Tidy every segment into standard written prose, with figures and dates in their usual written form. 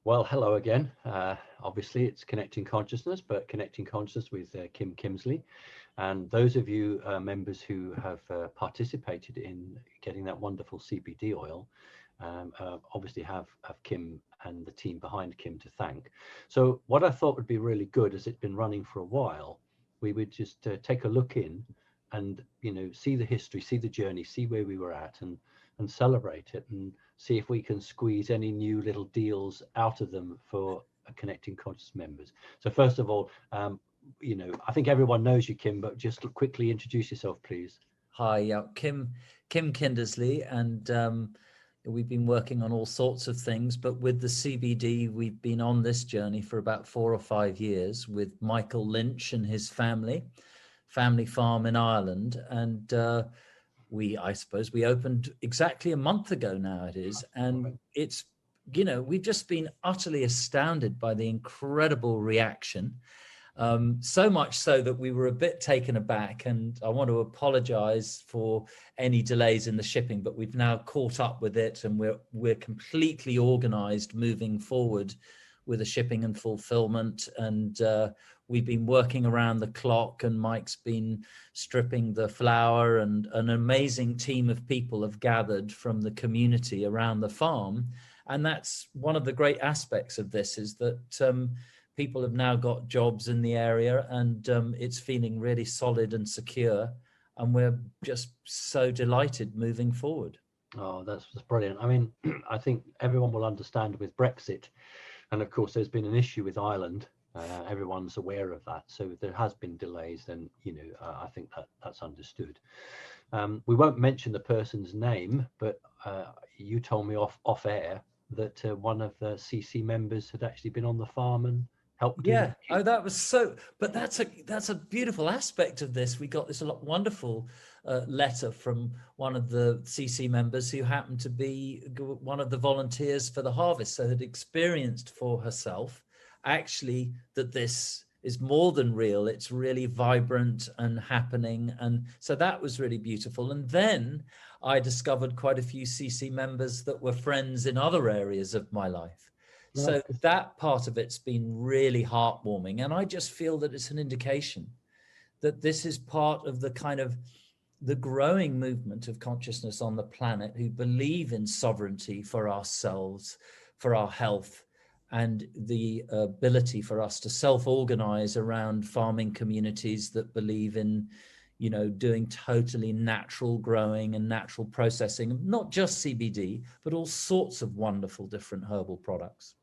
Well, hello again. Obviously, it's Connecting Consciousness, but Connecting Consciousness with Kim Kimsley. And those of you members who have participated in getting that wonderful CBD oil, obviously have Kim and the team behind Kim to thank. So what I thought would be really good, as it's been running for a while, we would just take a look in and, see the history, see the journey, see where we were at, and celebrate it, and see if we can squeeze any new little deals out of them for Connecting Conscious members. So first of all, I think everyone knows you, Kim, but just quickly introduce yourself, please. Hi, Kim Kindersley, and we've been working on all sorts of things, but with the CBD, we've been on this journey for about 4 or 5 years with Michael Lynch and his family farm in Ireland. And I suppose we opened exactly a month ago now it is. And it's, we've just been utterly astounded by the incredible reaction. So much so that we were a bit taken aback, and I want to apologize for any delays in the shipping, but we've now caught up with it, and we're completely organized moving forward with the shipping and fulfillment. And we've been working around the clock, and Mike's been stripping the flower, and an amazing team of people have gathered from the community around the farm. And that's one of the great aspects of this, is that people have now got jobs in the area, and it's feeling really solid and secure. And we're just so delighted moving forward. Oh, that's brilliant. I mean, I think everyone will understand with Brexit, and of course, there's been an issue with Ireland. Everyone's aware of that. So there has been delays, and I think that's understood. We won't mention the person's name, but you told me off air that one of the CC members had actually been on the farm and helped. Yeah. Oh, that was so. But that's a beautiful aspect of this. We got this wonderful letter from one of the CC members who happened to be one of the volunteers for the harvest, so had experienced for herself actually that this is more than real. It's really vibrant and happening. And so that was really beautiful. And then I discovered quite a few CC members that were friends in other areas of my life. So that part of it's been really heartwarming. And I just feel that it's an indication that this is part of the kind of the growing movement of consciousness on the planet, who believe in sovereignty for ourselves, for our health, and the ability for us to self-organize around farming communities that believe in, doing totally natural growing and natural processing, not just CBD, but all sorts of wonderful different herbal products.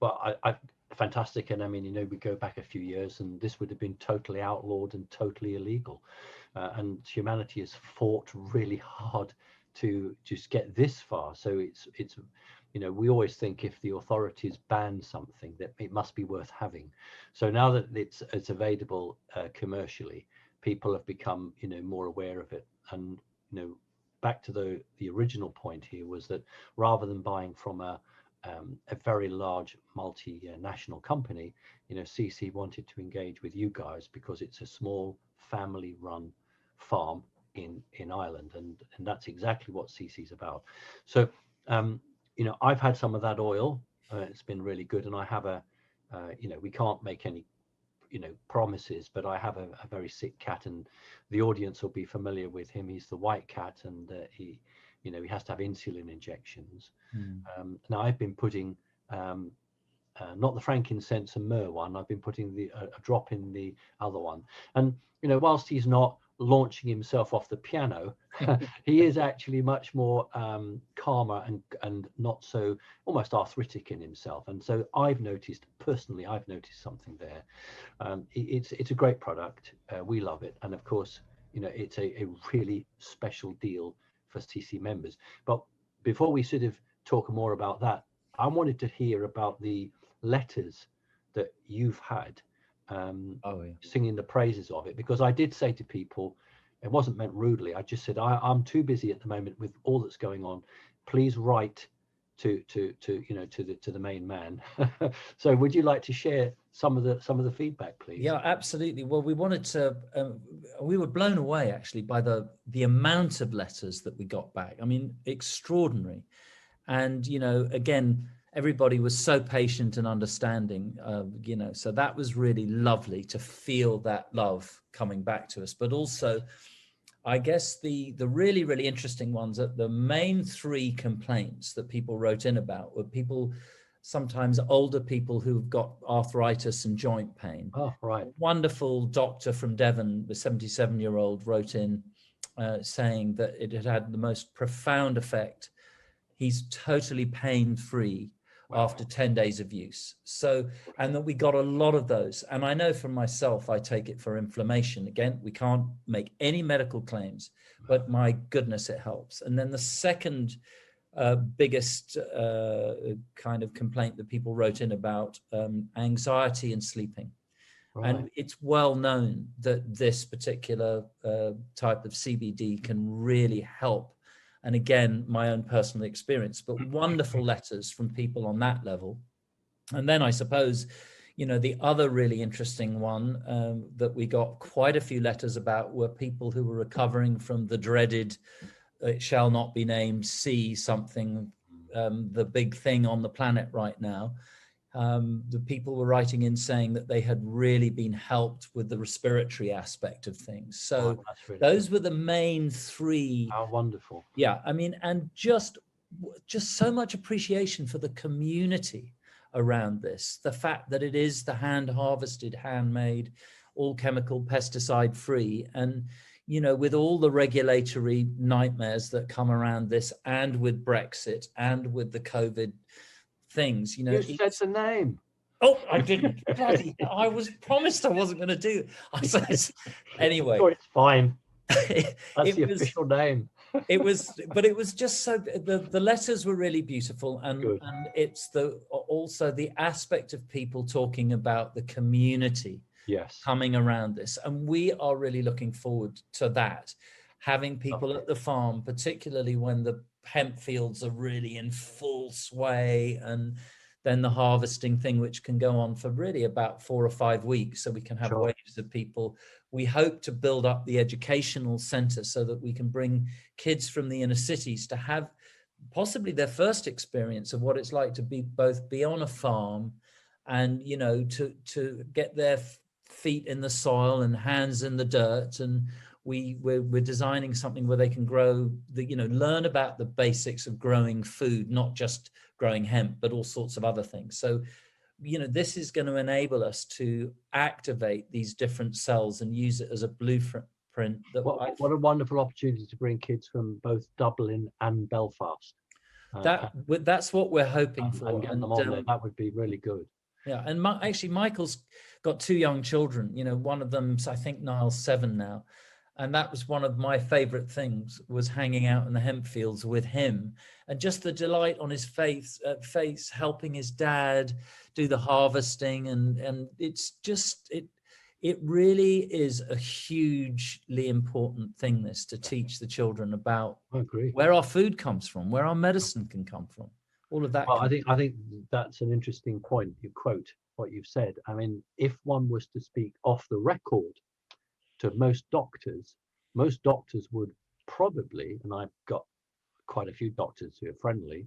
Well, I fantastic. And I mean, we go back a few years, and this would have been totally outlawed and totally illegal. And humanity has fought really hard to just get this far. So it's we always think if the authorities ban something, that it must be worth having. So now that it's available commercially, people have become more aware of it. And back to the original point here was that rather than buying from a very large multinational company, CC wanted to engage with you guys because it's a small family-run farm in Ireland, and that's exactly what CC's about. So I've had some of that oil. It's been really good, and I have we can't make any promises, but I have a very sick cat, and the audience will be familiar with him. He's the white cat, and he has to have insulin injections. Now I've been putting not the frankincense and myrrh one. I've been putting a drop in the other one, and whilst he's not launching himself off the piano, he is actually much more calmer and not so almost arthritic in himself. And so I've noticed something there. It's a great product. We love it, and of course it's a really special deal for CC members. But before we sort of talk more about that, I wanted to hear about the letters that you've had singing the praises of it, because I did say to people, it wasn't meant rudely, I just said I'm too busy at the moment with all that's going on, please write to the main man. So would you like to share some of the feedback, please? Yeah, absolutely. Well, we wanted to we were blown away actually by the amount of letters that we got back. I mean, extraordinary. And again, everybody was so patient and understanding, so that was really lovely to feel that love coming back to us. But also, I guess the really, really interesting ones, that the main three complaints that people wrote in about were people, sometimes older people who've got arthritis and joint pain. Oh, right. A wonderful doctor from Devon, the 77-year-old, wrote in saying that it had had the most profound effect. He's totally pain-free after 10 days of use. So, and that we got a lot of those. And I know from myself, I take it for inflammation. Again, we can't make any medical claims, but my goodness, it helps. And then the second biggest kind of complaint that people wrote in about anxiety and sleeping. Right. And it's well known that this particular type of CBD can really help. And again, my own personal experience, but wonderful letters from people on that level. And then I suppose, the other really interesting one that we got quite a few letters about were people who were recovering from the dreaded, it shall not be named, C something, the big thing on the planet right now. The people were writing in saying that they had really been helped with the respiratory aspect of things. So really those good. Were the main three. How wonderful. Yeah, I mean, and just so much appreciation for the community around this. The fact that it is the hand-harvested, handmade, all chemical, pesticide free. And, with all the regulatory nightmares that come around this, and with Brexit and with the COVID things, you said the name. Oh, I didn't. Bloody, I was promised I wasn't going to do it. Anyway, sure, it's fine. That's the official name. It was just so, the letters were really beautiful, and it's also the aspect of people talking about the community coming around this, and we are really looking forward to that, having people at the farm, particularly when the hemp fields are really in full sway, and then the harvesting thing, which can go on for really about 4 or 5 weeks, so we can have waves of people. We hope to build up the educational center so that we can bring kids from the inner cities to have possibly their first experience of what it's like to be on a farm, and to get their feet in the soil and hands in the dirt. And we're designing something where they can grow learn about the basics of growing food, not just growing hemp, but all sorts of other things. So this is going to enable us to activate these different cells and use it as a blueprint. What a wonderful opportunity to bring kids from both Dublin and Belfast. That's what we're hoping for. And get them on there. That would be really good. Yeah, and actually, Michael's got 2 young children. One of them's, I think, Niall's 7 now. And that was one of my favorite things, was hanging out in the hemp fields with him, and just the delight on his face helping his dad do the harvesting. And it's just, it really is a hugely important thing, this, to teach the children about where our food comes from, where our medicine can come from, all of that. Well, I think that's an interesting point. You quote what you've said. I mean, if one was to speak off the record to most doctors would probably, and I've got quite a few doctors who are friendly,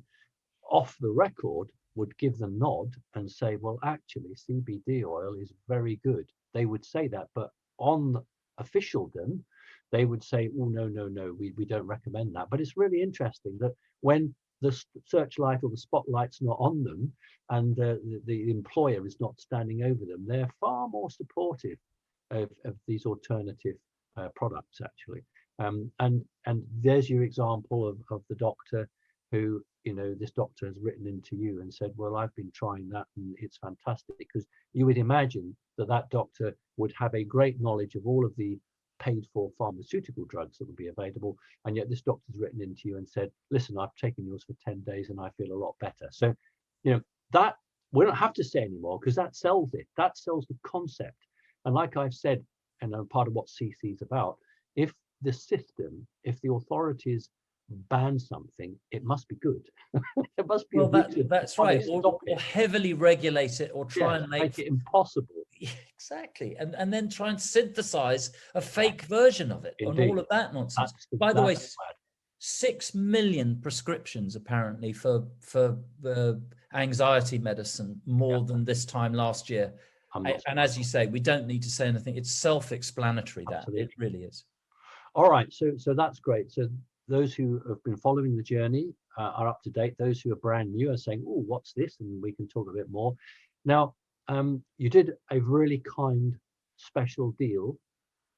off the record would give the nod and say, well, actually, CBD oil is very good. They would say that, but on officialdom, they would say, oh, no, we don't recommend that. But it's really interesting that when the searchlight or the spotlight's not on them, and the employer is not standing over them, they're far more supportive of these alternative products, actually. And there's your example of the doctor who, this doctor has written into you and said, well, I've been trying that and it's fantastic. Because you would imagine that doctor would have a great knowledge of all of the paid for pharmaceutical drugs that would be available, and yet this doctor's written into you and said, listen, I've taken yours for 10 days and I feel a lot better. So that we don't have to say anymore, because that sells it. That sells the concept. And like I've said, and part of what CC is about, if the authorities ban something, it must be good. It must be that's right, or heavily regulate it, or try and make it impossible. Exactly, and then try and synthesize a fake version of it. Indeed. And all of that nonsense. By the way, 6 million prescriptions apparently for anxiety medicine more than this time last year. And as you say, we don't need to say anything. It's self-explanatory that it really is. All right, so that's great. So those who have been following the journey are up to date. Those who are brand new are saying, "Oh, what's this?" And we can talk a bit more. Now, you did a really kind special deal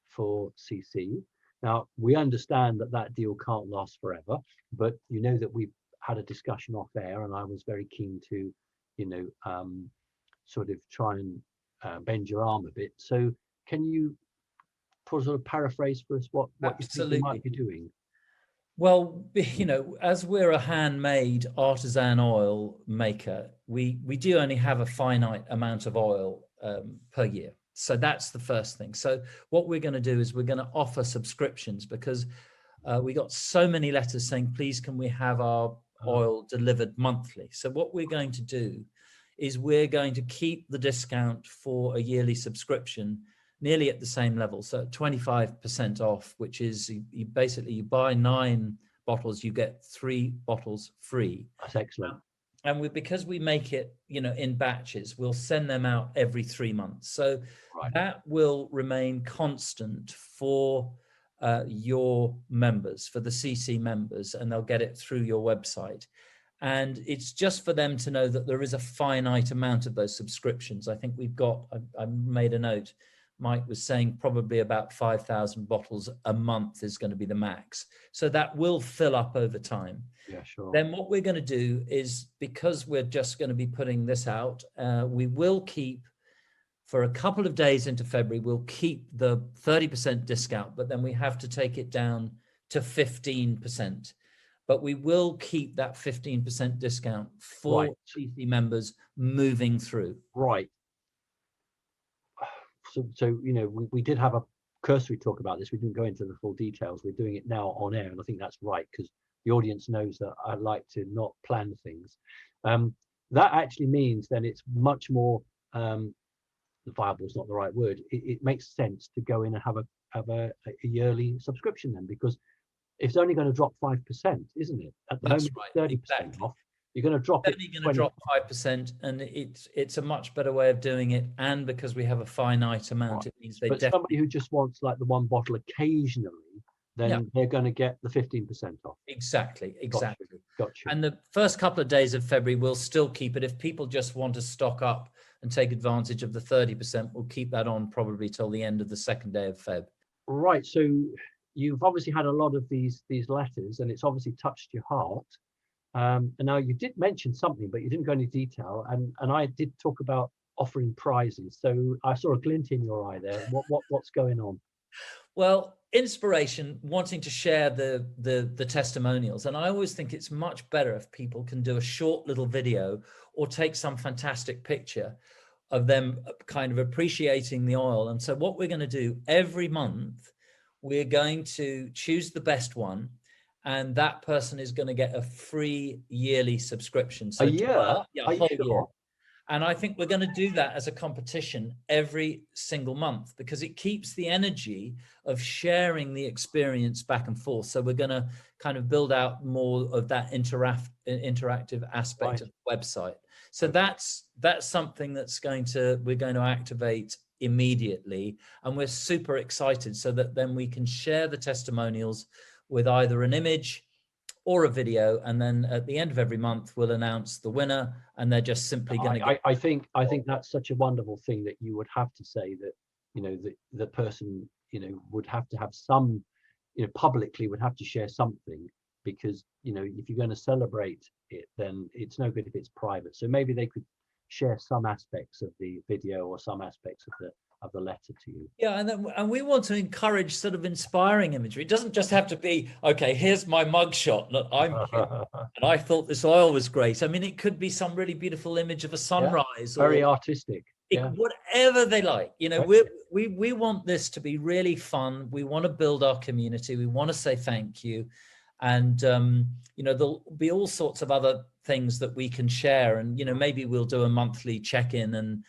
for CC. Now, we understand that that deal can't last forever, but you know that we've had a discussion off air, and I was very keen to, sort of try and bend your arm a bit. So can you sort of paraphrase for us what you think you might be doing? Well, as we're a handmade artisan oil maker, we do only have a finite amount of oil per year. So that's the first thing. So what we're going to do is we're going to offer subscriptions, because we got so many letters saying, please, can we have our oil delivered monthly? So what we're going to do is we're going to keep the discount for a yearly subscription nearly at the same level. So 25% off, which is you buy 9 bottles, you get 3 bottles free. That's excellent. And because we make it, in batches, we'll send them out every 3 months. So that will remain constant for your members, for the CC members, and they'll get it through your website. And it's just for them to know that there is a finite amount of those subscriptions. I think we've got, I made a note, Mike was saying probably about 5,000 bottles a month is going to be the max. So that will fill up over time. Yeah, sure. Then what we're going to do is, because we're just going to be putting this out, we will keep, for a couple of days into February, we'll keep the 30% discount, but then we have to take it down to 15%. But we will keep that 15% discount for CC members moving through. Right. So we did have a cursory talk about this. We didn't go into the full details. We're doing it now on air, and I think that's right, because the audience knows that I like to not plan things. That actually means then it's much more viable is not the right word. It makes sense to go in and have a yearly subscription then, because it's only going to drop 5%, isn't it? At the moment, 30% off. You're going to drop it. Only going to drop 5%, and it's a much better way of doing it. And because we have a finite amount, it means they. But somebody who just wants like the one bottle occasionally, then they're going to get the 15% off. Exactly. Gotcha. And the first couple of days of February, we'll still keep it. If people just want to stock up and take advantage of the 30%, we'll keep that on probably till the end of the second day of Feb. Right. So you've obviously had a lot of these letters, and it's obviously touched your heart. And now you did mention something, but you didn't go into detail. And I did talk about offering prizes. So I saw a glint in your eye there. What's going on? Well, inspiration, wanting to share the testimonials. And I always think it's much better if people can do a short little video or take some fantastic picture of them kind of appreciating the oil. And so what we're going to do every month, we're going to choose the best one, and that person is going to get a free yearly subscription. So a year? A whole year. And I think we're going to do that as a competition every single month, because it keeps the energy of sharing the experience back and forth. So we're going to kind of build out more of that interactive aspect of the website. So that's something we're going to activate immediately, and we're super excited, so that then we can share the testimonials with either an image or a video, and then at the end of every month we'll announce the winner, and they're just simply going to get. I think that's such a wonderful thing, that you would have to say that the person would have to have some, publicly would have to share something, because if you're going to celebrate it, then it's no good if it's private. So maybe they could share some aspects of the video or some aspects of the letter to you. Yeah, and we want to encourage sort of inspiring imagery. It doesn't just have to be, okay, here's my mugshot, look, I'm cute, and I thought this oil was great. I mean, it could be some really beautiful image of a sunrise, very artistic. Whatever they like. We want this to be really fun. We want to build our community. We want to say thank you. And there'll be all sorts of other things that we can share, and maybe we'll do a monthly check-in and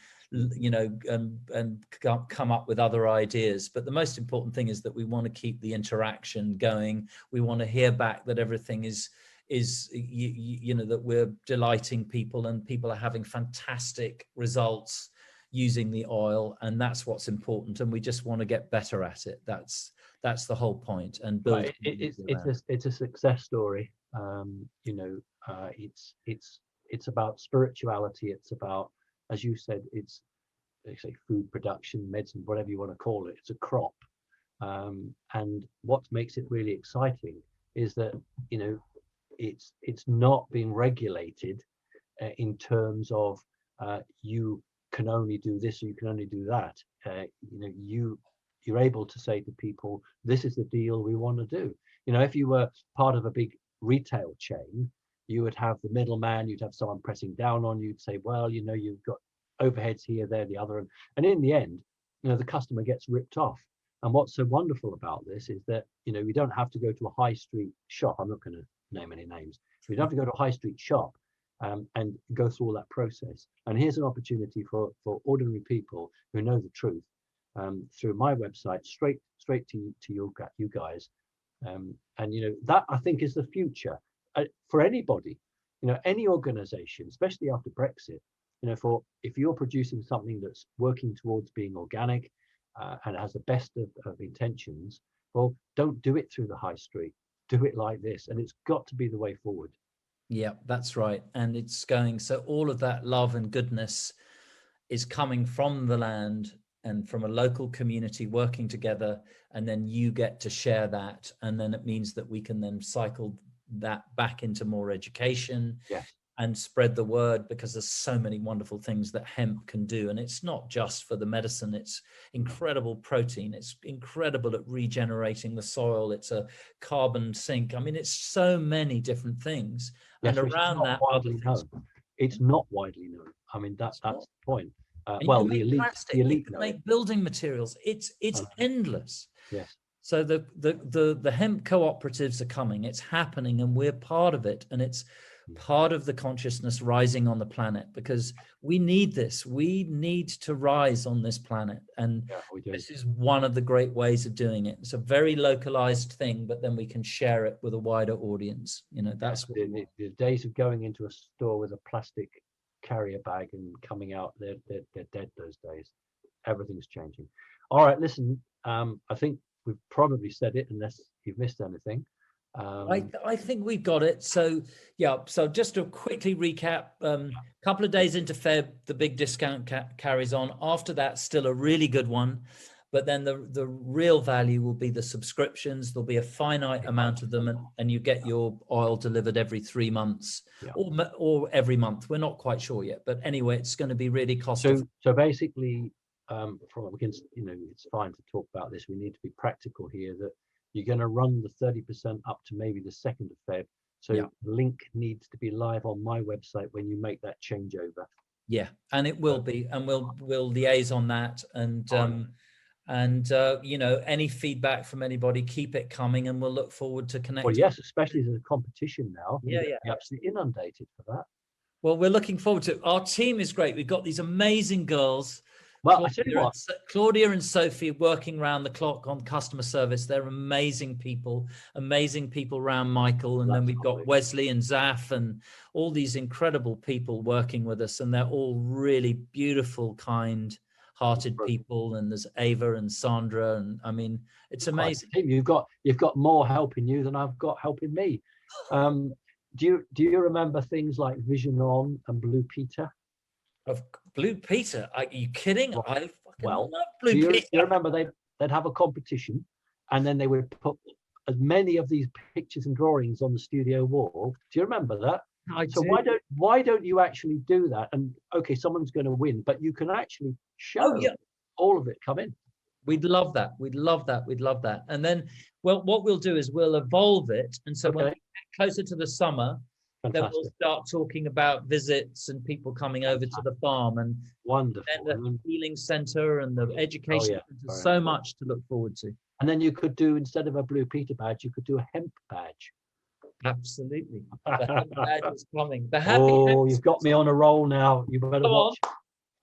come up with other ideas. But the most important thing is that we want to keep the interaction going. We want to hear back that everything is is you know, that we're delighting people and people are having fantastic results using the oil, and that's what's important, and we just want to get better at it. That's the whole point, and build Right. community around it. It's a success story. You know, it's about spirituality. It's about, as you said, it's, they say, food production, medicine, whatever you want to call it. It's a crop. And what makes it really exciting is that, you know, it's not being regulated in terms of you can only do this or you can only do that. You know, you're able to say to people, this is the deal we want to do. You know, if you were part of a big retail chain, you would have the middleman, you'd have someone pressing down on you to say, well, you know, you've got overheads here, there, the other, and in the end, you know, the customer gets ripped off. And what's so wonderful about this is that, you know, you don't have to go to a high street shop. I'm not going to name any names. You don't have to go to a high street shop and go through all that process. And here's an opportunity for ordinary people who know the truth through my website, straight to you guys. And you know, that I think is the future for anybody. You know, any organization, especially after Brexit. You know, for if you're producing something that's working towards being organic and has the best of intentions, well, don't do it through the high street. Do it like this, and it's got to be the way forward. Yeah, that's right. And it's going, so all of that love and goodness is coming from the land and from a local community working together, and then you get to share that, and then it means that we can then cycle that back into more education. Yes. And spread the word, because there's so many wonderful things that hemp can do. And it's not just for the medicine, it's incredible protein, it's incredible at regenerating the soil, it's a carbon sink. I mean, it's so many different things. Yes, and around that, widely known. It's not widely known. I mean, that's the point. And well, you can make plastic, you can make building materials. It's endless. Yes. So the hemp cooperatives are coming, it's happening, and we're part of it. And it's part of the consciousness rising on the planet, because we need this. We need to rise on this planet. And this is one of the great ways of doing it. It's a very localized thing, but then we can share it with a wider audience. You know, that's what the days of going into a store with a plastic carrier bag and coming out, they're dead those days. Everything's changing. All right, listen, I think we've probably said it, unless you've missed anything. I think we've got it. So yeah, so just to quickly recap, couple of days into Feb, the big discount carries on. After that, still a really good one, but then the real value will be the subscriptions. There'll be a finite amount of them, and you get your oil delivered every 3 months, or every month. We're not quite sure yet, but anyway, it's going to be really cost effective. So basically, we can, you know, it's fine to talk about this. We need to be practical here, that you're going to run the 30% up to maybe the 2nd of Feb. So the link needs to be live on my website when you make that changeover. Yeah, and it will be, and we'll liaise on that. And you know, any feedback from anybody, keep it coming, and we'll look forward to connecting. Well, yes, especially as a competition now. Yeah. Absolutely inundated for that. Well, we're looking forward to it. Our team is great. We've got these amazing girls. Well, I tell you what, Claudia and Sophie working around the clock on customer service. They're amazing people around Michael. And then we've got Wesley and Zaf and all these incredible people working with us. And they're all really beautiful, kind-hearted people. And there's Ava and Sandra. And I mean, it's amazing. You've got more help in you than I've got helping me. Do you remember things like Vision On and Blue Peter? Of Blue Peter? Are you kidding? I fucking love Blue Peter. Do you remember they'd have a competition, and then they would put as many of these pictures and drawings on the studio wall? Do you remember that? So why don't you actually do that? And okay, someone's going to win, but you can actually show all of it come in. We'd love that. We'd love that. And then, well, what we'll do is we'll evolve it. And so when we get closer to the summer, then we'll start talking about visits and people coming over to the farm, and wonderful, and the healing center and the education center. So much to look forward to. And then you could do, instead of a Blue Peter badge, you could do a hemp badge. Absolutely. The hemp badge is coming. The you've got me on a roll now. You better watch.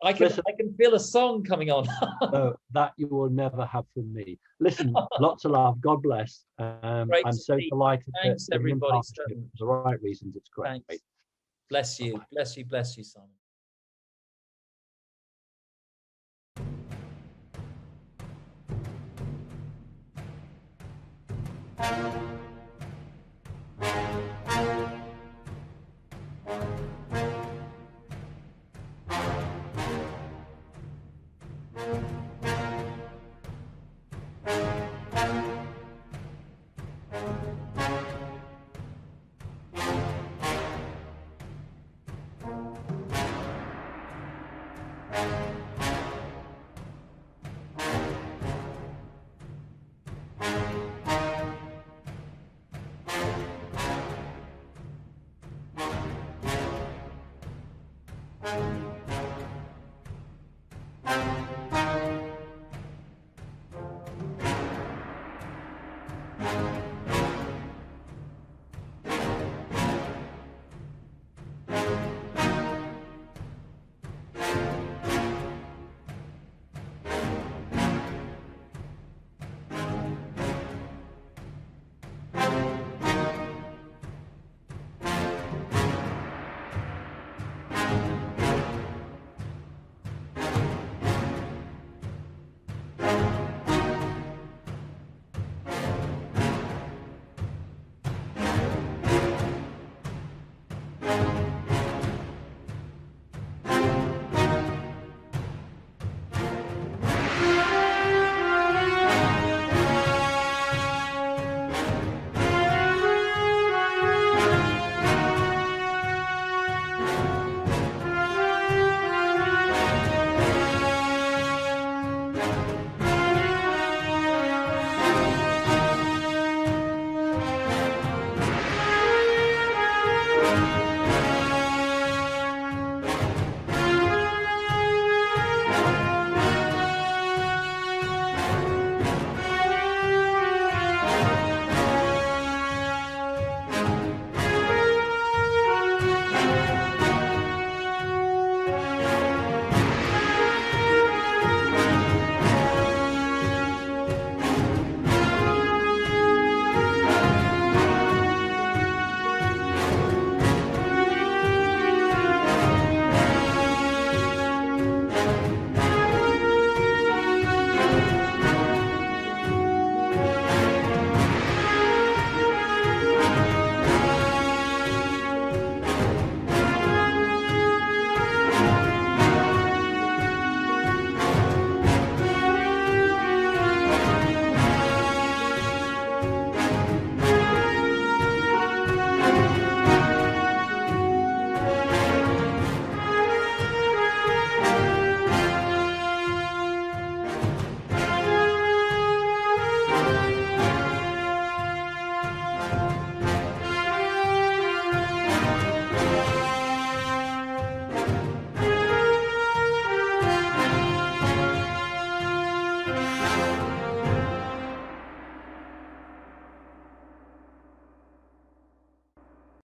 Listen, I can feel a song coming on. no, that you will never have from me. Listen, lots of love. God bless. Great I'm to so speak. delighted that Thanks, we're in everybody. partnership for the right reasons. It's great. Thanks. Bless you. Bye-bye. Bless you. Bless you, Simon.